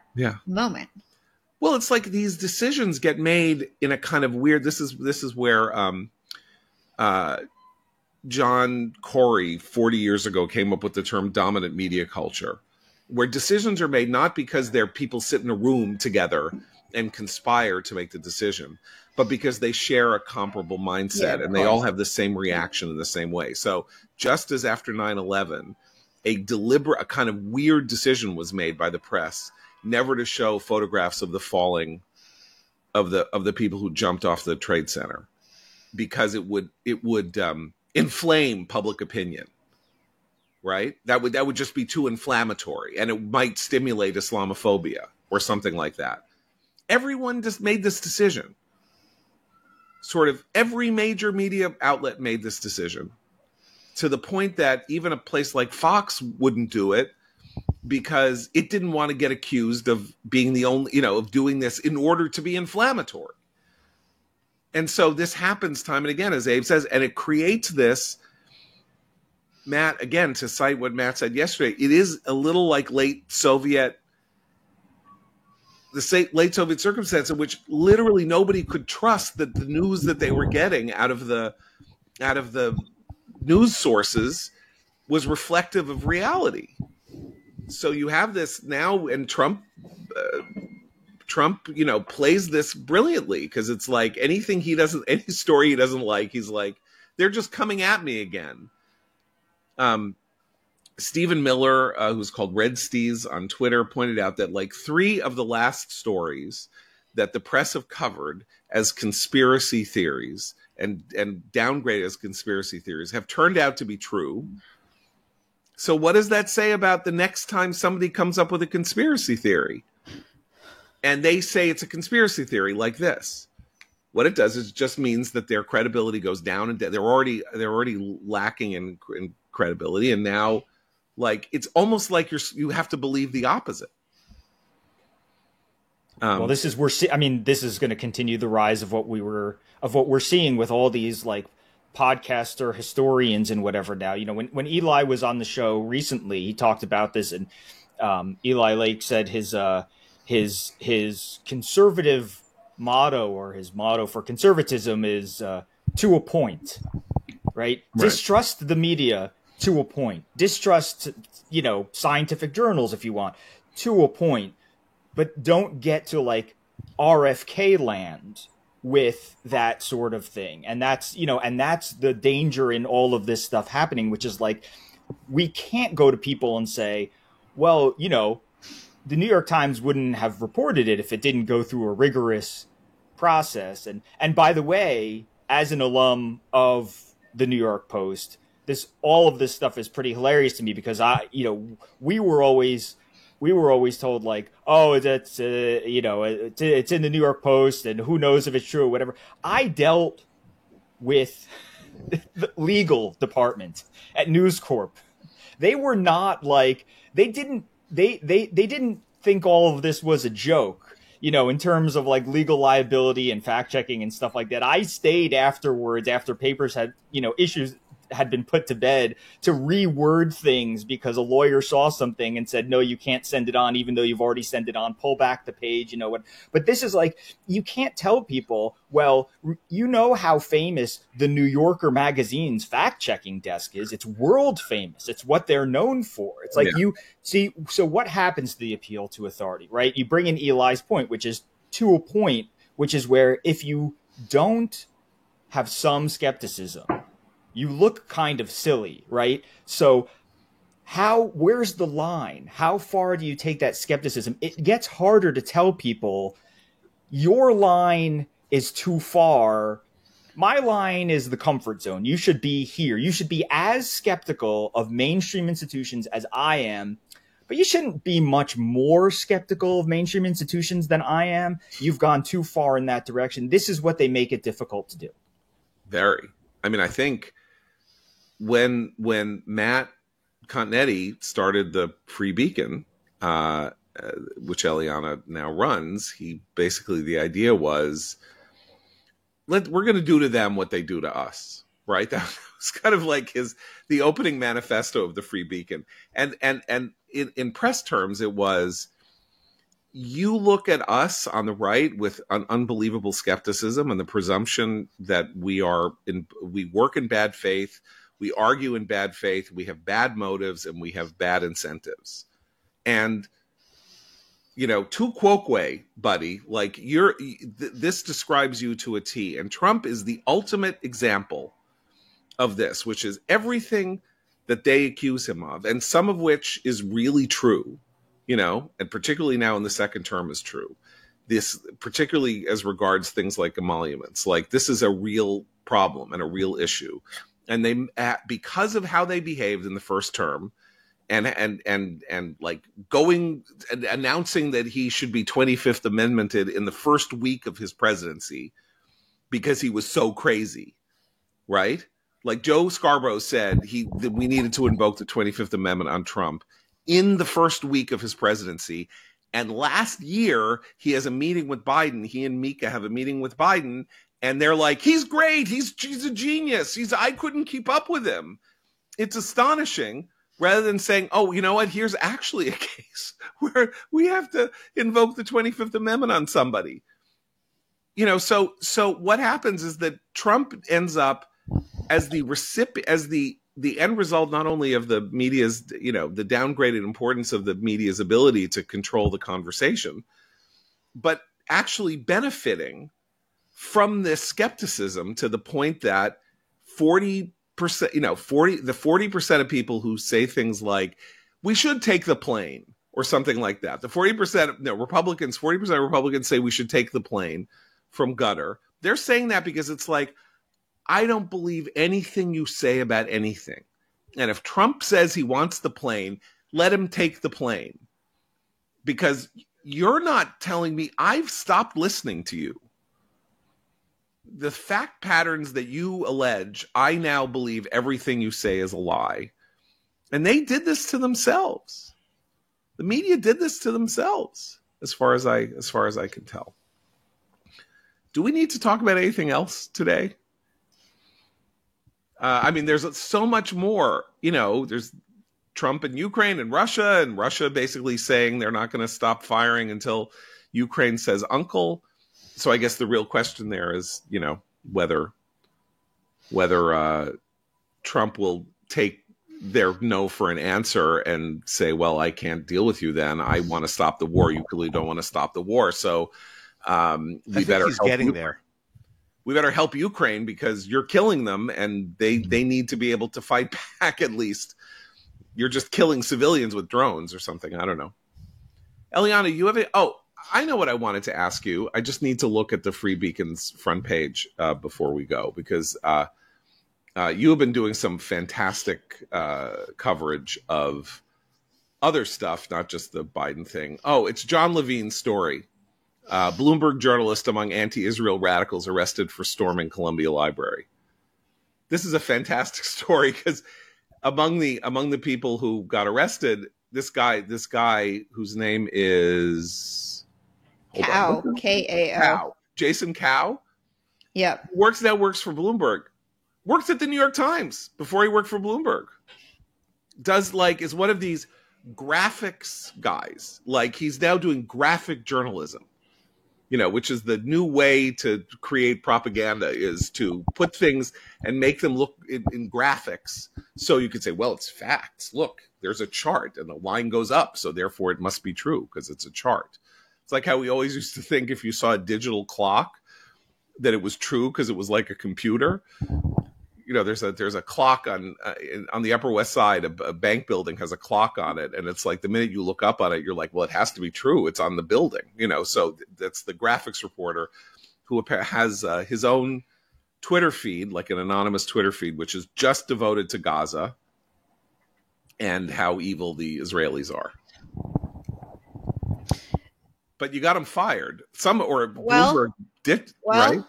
moment. Well, it's like these decisions get made in a kind of weird. This is where John Corey 40 years ago came up with the term dominant media culture, where decisions are made not because they're people sit in a room together and conspire to make the decision, but because they share a comparable mindset and they all have the same reaction in the same way. So just as after 9/11, a kind of weird decision was made by the press never to show photographs of the falling of the people who jumped off the Trade Center, because it would inflame public opinion. Right? That would just be too inflammatory, and it might stimulate Islamophobia or something like that. Everyone just made this decision. Sort of every major media outlet made this decision, to the point that even a place like Fox wouldn't do it because it didn't want to get accused of being the only, of doing this in order to be inflammatory. And so this happens time and again, as Abe says, and it creates this. Matt, again, to cite what Matt said yesterday, it is a little like late Soviet circumstance in which literally nobody could trust that the news that they were getting out of the news sources was reflective of reality. So you have this now, and Trump, plays this brilliantly, because it's like any story he doesn't like, he's like, they're just coming at me again. Stephen Miller, who's called Red Steez on Twitter, pointed out that like 3 of the last stories that the press have covered as conspiracy theories and downgraded as conspiracy theories have turned out to be true. So what does that say about the next time somebody comes up with a conspiracy theory and they say it's a conspiracy theory like this? What it does is it just means that their credibility goes down, and they're already lacking in credibility, and now, like, it's almost like you have to believe the opposite. Well, this is going to continue the rise of what we're seeing with all these like podcaster historians and whatever. Now, when Eli was on the show recently, he talked about this, and Eli Lake said his conservative motto, or his motto for conservatism, is to a point, right? Distrust the media to a point. Distrust, scientific journals if you want, to a point, but don't get to like RFK land with that sort of thing. And that's the danger in all of this stuff happening, which is like, we can't go to people and say, well, the New York Times wouldn't have reported it if it didn't go through a rigorous process. And by the way, as an alum of the New York Post, all of this stuff is pretty hilarious to me because we were always told like, oh, that's it's in the New York Post and who knows if it's true or whatever. I dealt with the legal department at News Corp. They were not like they didn't think all of this was a joke, in terms of like legal liability and fact checking and stuff like that. I stayed afterwards after papers had, issues had been put to bed to reword things because a lawyer saw something and said, no, you can't send it on, even though you've already sent it on, pull back the page, what. But this is like, you can't tell people, well, how famous the New Yorker magazine's fact checking desk is. It's world famous. It's what they're known for. It's like, you see, so what happens to the appeal to authority, right? You bring in Eli's point, which is to a point, which is where if you don't have some skepticism, you look kind of silly, right? So where's the line? How far do you take that skepticism? It gets harder to tell people your line is too far. My line is the comfort zone. You should be here. You should be as skeptical of mainstream institutions as I am, but you shouldn't be much more skeptical of mainstream institutions than I am. You've gone too far in that direction. This is what they make it difficult to do. Very. I mean, I think when Matt Continetti started the Free Beacon, which Eliana now runs, the idea was, we're going to do to them what they do to us, right? That was kind of like the opening manifesto of the Free Beacon. And in press terms, it was, you look at us on the right with an unbelievable skepticism and the presumption that we work in bad faith, we argue in bad faith, we have bad motives, and we have bad incentives. And, tu quoque, buddy, like this describes you to a T. And Trump is the ultimate example of this, which is everything that they accuse him of, and some of which is really true, and particularly now in the second term is true. This, particularly as regards things like emoluments, like this is a real problem and a real issue. And they, because of how they behaved in the first term, and like going and announcing that he should be 25th Amendmented in the first week of his presidency, because he was so crazy, right? Like Joe Scarborough said, that we needed to invoke the 25th Amendment on Trump in the first week of his presidency. And last year, he has a meeting with Biden. He and Mika have a meeting with Biden. And they're like, he's great. He's a genius. I couldn't keep up with him. It's astonishing, rather than saying, oh, you know what? Here's actually a case where we have to invoke the 25th Amendment on somebody. So what happens is that Trump ends up as the recipient, as the end result, not only of the media's, the downgraded importance of the media's ability to control the conversation, but actually benefiting from this skepticism to the point that 40%, the 40% of people who say things like, we should take the plane or something like that. The 40% of Republicans say we should take the plane from Qatar. They're saying that because it's like, I don't believe anything you say about anything. And if Trump says he wants the plane, let him take the plane. Because you're not telling me, I've stopped listening to you. The fact patterns that you allege, I now believe everything you say is a lie. And they did this to themselves. The media did this to themselves, as far as I can tell. Do we need to talk about anything else today? I mean, there's so much more. There's Trump and Ukraine and Russia basically saying they're not going to stop firing until Ukraine says uncle. So I guess the real question there is, whether Trump will take their no for an answer and say, well, I can't deal with you then. I want to stop the war. You clearly don't want to stop the war. So we better help getting there. We better help Ukraine because you're killing them and they need to be able to fight back at least. You're just killing civilians with drones or something. I don't know. Eliana, you have it. Oh, I know what I wanted to ask you. I just need to look at the Free Beacon's front page before we go, because you have been doing some fantastic coverage of other stuff, not just the Biden thing. Oh, it's John Levine's story. Bloomberg journalist among anti-Israel radicals arrested for storming Columbia Library. This is a fantastic story because among the people who got arrested, this guy whose name is Kao, K-A-O. Jason Kao. Yep. Works for Bloomberg. Worked at the New York Times before he worked for Bloomberg. Is one of these graphics guys. Like, he's now doing graphic journalism, which is the new way to create propaganda, is to put things and make them look in graphics. So you could say, well, it's facts. Look, there's a chart and the line goes up, so therefore it must be true because it's a chart. It's like how we always used to think if you saw a digital clock that it was true because it was like a computer. There's a clock on the Upper West Side. A bank building has a clock on it, and it's like the minute you look up on it, you're like, well, it has to be true. It's on the building, So that's the graphics reporter who has his own Twitter feed, like an anonymous Twitter feed, which is just devoted to Gaza and how evil the Israelis are. But you got him fired. Bloomberg did, right?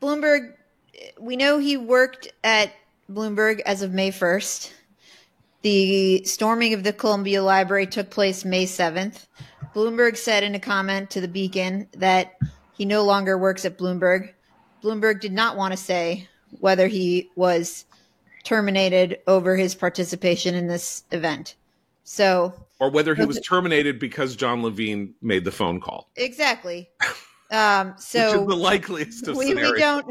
Bloomberg. We know he worked at Bloomberg as of May 1st. The storming of the Columbia Library took place May 7th. Bloomberg said in a comment to the Beacon that he no longer works at Bloomberg. Bloomberg did not want to say whether he was terminated over his participation in this event. Or whether he was terminated because John Levine made the phone call. Exactly. Which is the likeliest of scenarios.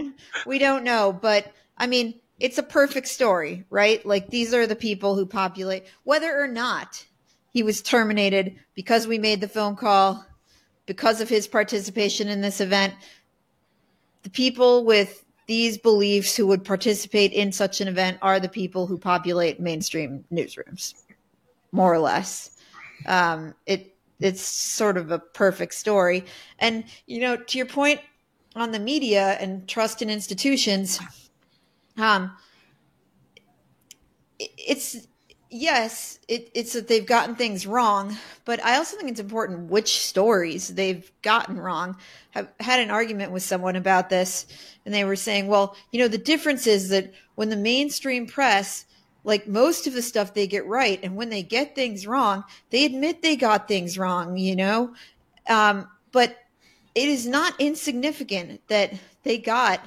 We don't know, but I mean, it's a perfect story, right? Like, these are the people who populate, whether or not he was terminated because we made the phone call, because of his participation in this event. The people with these beliefs who would participate in such an event are the people who populate mainstream newsrooms, more or less. It's sort of a perfect story. And, to your point on the media and trust in institutions, it's that they've gotten things wrong, but I also think it's important which stories they've gotten wrong. I've had an argument with someone about this, and they were saying, well, the difference is that when the mainstream press, like, most of the stuff they get right, and when they get things wrong, they admit they got things wrong, but it is not insignificant that they got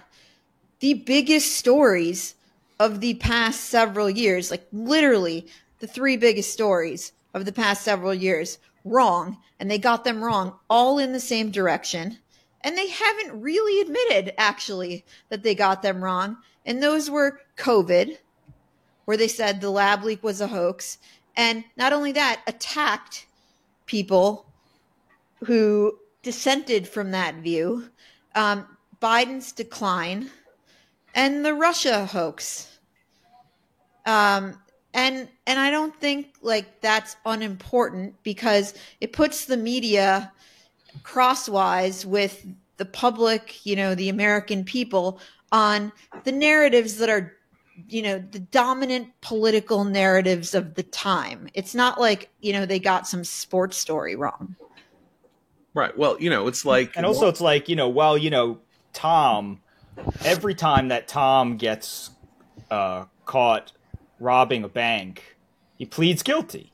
the biggest stories of the past several years, like literally the three biggest stories of the past several years, wrong, and they got them wrong all in the same direction. And they haven't really admitted, actually, that they got them wrong. And those were COVID, where they said the lab leak was a hoax. And not only that, attacked people who dissented from that view, Biden's decline, and the Russia hoax. And I don't think that's unimportant, because it puts the media crosswise with the public, the American people, on the narratives that are, the dominant political narratives of the time. It's not like, they got some sports story wrong. Right. Well, it's like, and also it's like, Tom, every time that Tom gets caught robbing a bank, he pleads guilty.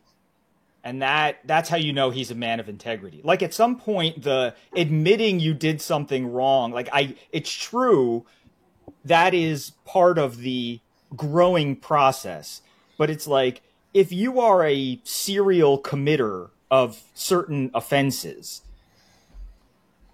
And that's how he's a man of integrity. Like, at some point, the admitting you did something wrong, it's true, that is part of the growing process. But it's like, if you are a serial committer of certain offenses,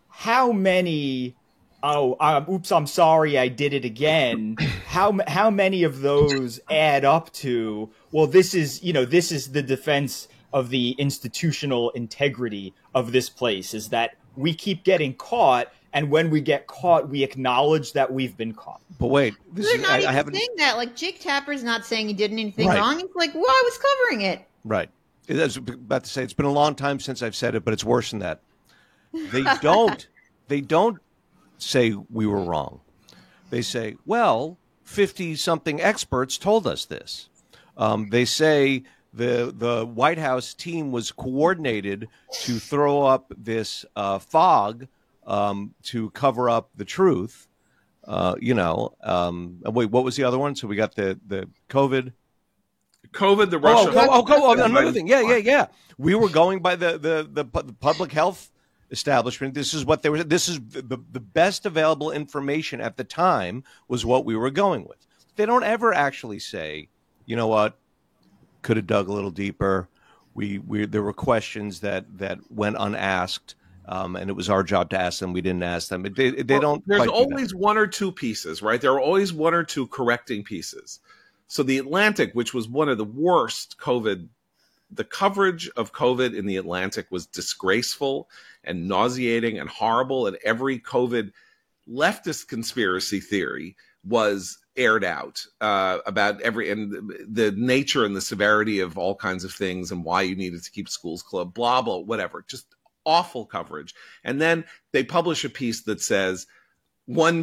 how many, oops, I'm sorry, I did it again, how many of those add up to, well, this is the defense of the institutional integrity of this place, is that we keep getting caught, and when we get caught, we acknowledge that we've been caught. But wait, they're not even saying that. Like, Jake Tapper's not saying he did anything wrong. It's like, well, I was covering it. Right. I was about to say, it's been a long time since I've said it, but it's worse than that. They don't say we were wrong. They say, well, 50-something experts told us this. They say the White House team was coordinated to throw up this fog to cover up the truth. Wait, what was the other one? So we got the COVID. The Russia. Another thing. Yeah. We were going by the public health establishment. This is what they were. This is the best available information at the time was what we were going with. They don't ever actually say, you know what, could have dug a little deeper. There were questions that went unasked, and it was our job to ask them. We didn't ask them. They don't. There's always one or two pieces, right? There are always one or two correcting pieces. So the Atlantic, which was one of the worst the coverage of COVID in the Atlantic was disgraceful and nauseating and horrible. And every COVID leftist conspiracy theory was aired out about and the nature and the severity of all kinds of things and why you needed to keep schools closed, blah, blah, whatever. Just awful coverage. And then they publish a piece that says, well,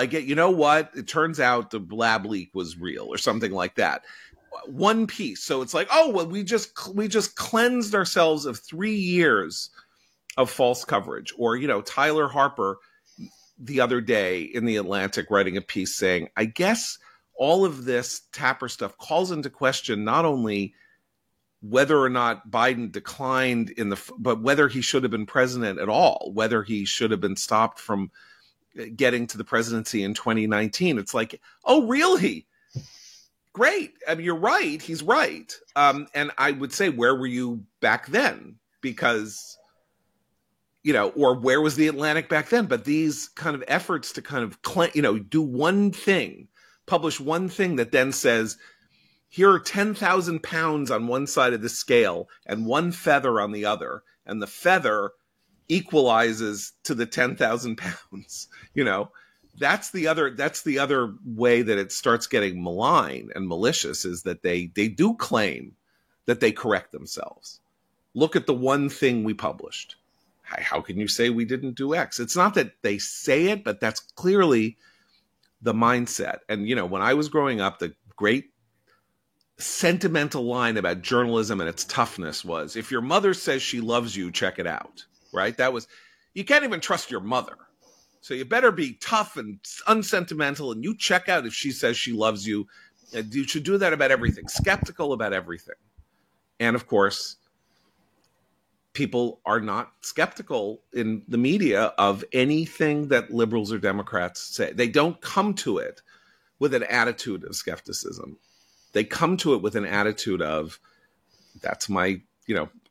you know what? It turns out the lab leak was real or something like that. One piece. So it's like, oh, well, we just cleansed ourselves of 3 years of false coverage. Or, Tyler Harper the other day in the Atlantic writing a piece saying, I guess all of this Tapper stuff calls into question not only whether or not Biden declined but whether he should have been president at all, whether he should have been stopped from getting to the presidency in 2019. It's like, oh, really? Great. I mean, you're right. He's right. And I would say, where were you back then? Because, or where was the Atlantic back then? But these kind of efforts to kind of, do one thing, publish one thing that then says, here are 10,000 pounds on one side of the scale and one feather on the other. And the feather equalizes to the 10,000 pounds, That's the other way that it starts getting malign and malicious, is that they do claim that they correct themselves. Look at the one thing we published. How can you say we didn't do X? It's not that they say it, but that's clearly the mindset. And, when I was growing up, the great sentimental line about journalism and its toughness was, if your mother says she loves you, check it out, right? You can't even trust your mother. So you better be tough and unsentimental, and you check out if she says she loves you. You should do that about everything, skeptical about everything. And of course, people are not skeptical in the media of anything that liberals or Democrats say. They don't come to it with an attitude of skepticism. They come to it with an attitude of, that's my,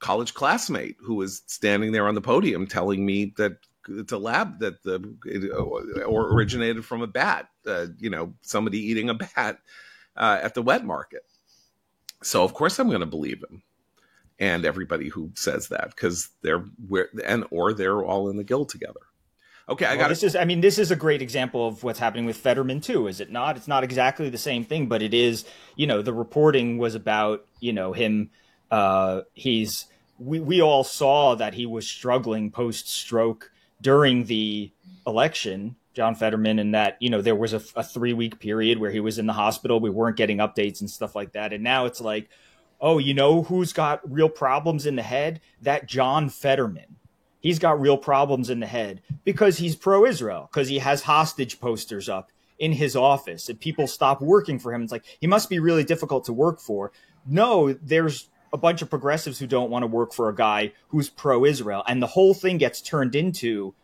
college classmate who was standing there on the podium telling me that it's a lab that originated from a bat, somebody eating a bat at the wet market. So of course I'm going to believe him and everybody who says that, because they're all in the Guild together. Okay, this is a great example of what's happening with Fetterman too, is it not? It's not exactly the same thing, but it is. The reporting was about him. We all saw that he was struggling post-stroke during the election, John Fetterman, and that, there was a 3-week period where he was in the hospital. We weren't getting updates and stuff like that. And now it's like, oh, who's got real problems in the head? That John Fetterman. He's got real problems in the head because he's pro-Israel, because he has hostage posters up in his office and people stop working for him. It's like, he must be really difficult to work for. No, there's a bunch of progressives who don't want to work for a guy who's pro-Israel. And the whole thing gets turned into,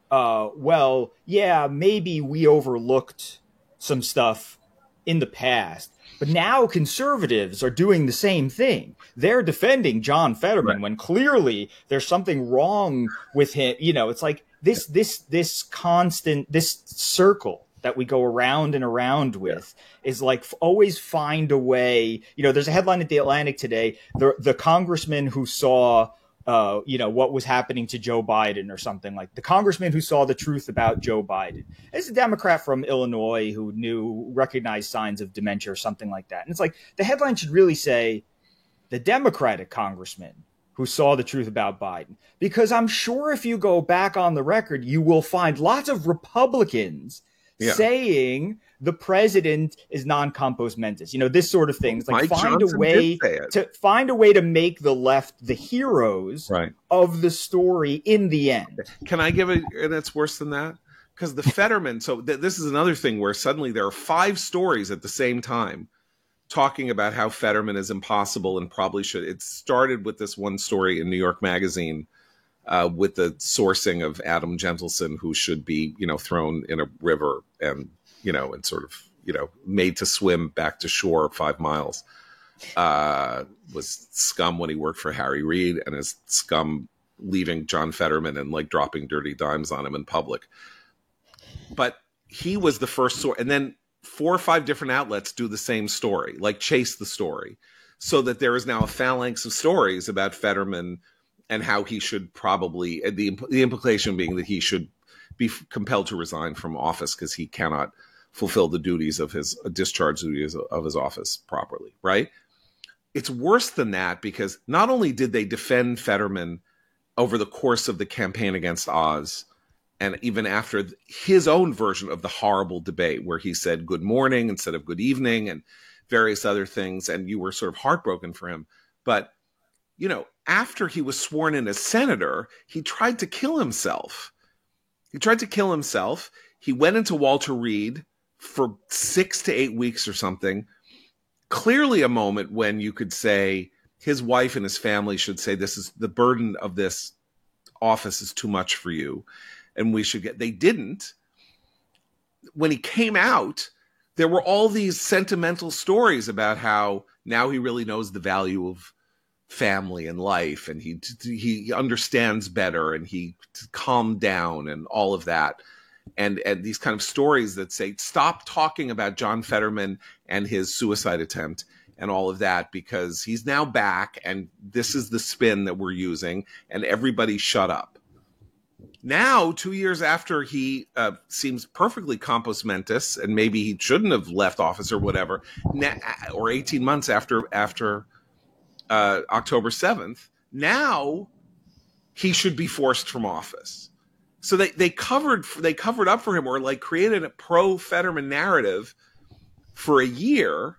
maybe we overlooked some stuff in the past. But now conservatives are doing the same thing. They're defending John Fetterman when clearly there's something wrong with him. It's like this constant, this circle that we go around and around with is like always find a way. There's a headline at The Atlantic today, the congressman who saw, what was happening to Joe Biden or something, like the congressman who saw the truth about Joe Biden. It's a Democrat from Illinois who recognized signs of dementia or something like that. And it's like, the headline should really say, the Democratic congressman who saw the truth about Biden. Because I'm sure if you go back on the record, you will find lots of Republicans saying the president is non compos mentis. You know, this sort of thing. It's like find a way to make the left the heroes of the story in the end. Can I give it? And it's worse than that. Because the Fetterman, so this is another thing where suddenly there are 5 stories at the same time talking about how Fetterman is impossible and probably should. It started with this one story in New York Magazine with the sourcing of Adam Gentleson, who should be, thrown in a river and, and sort of, made to swim back to shore 5 miles. Was scum when he worked for Harry Reid, and is scum leaving John Fetterman and like dropping dirty dimes on him in public. But he was the first source. And then 4 or 5 different outlets do the same story, like chase the story, so that there is now a phalanx of stories about Fetterman and how he should probably, the implication being that he should be compelled to resign from office because he cannot fulfill the duties of his discharge duties of his office properly, right? It's worse than that, because not only did they defend Fetterman over the course of the campaign against Oz, and even after his own version of the horrible debate where he said good morning instead of good evening and various other things, and you were sort of heartbroken for him. But, after he was sworn in as senator, he tried to kill himself. He went into Walter Reed for 6 to 8 weeks or something. Clearly a moment when you could say his wife and his family should say, this is the burden of this office is too much for you. And they didn't. When he came out, there were all these sentimental stories about how now he really knows the value of family and life, and he understands better, and he calmed down, and all of that. And these kind of stories that say, stop talking about John Fetterman and his suicide attempt and all of that, because he's now back, and this is the spin that we're using, and everybody shut up. Now, 2 years after he seems perfectly compos mentis, and maybe he shouldn't have left office or whatever, or 18 months after October 7th, now he should be forced from office. So they covered up for him, or like created a pro-Fetterman narrative for a year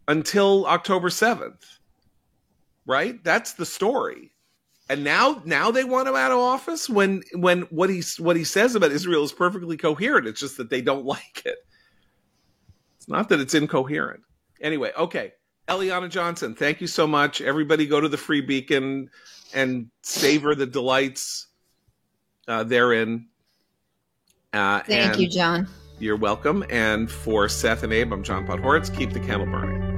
until October 7th, right? That's the story. And now they want him out of office when what he says about Israel is perfectly coherent. It's just that they don't like it. It's not that it's incoherent. Anyway, okay. Eliana Johnson, thank you so much. Everybody go to the Free Beacon and savor the delights therein. Thank you, John. You're welcome. And for Seth and Abe, I'm John Podhoretz. Keep the candle burning.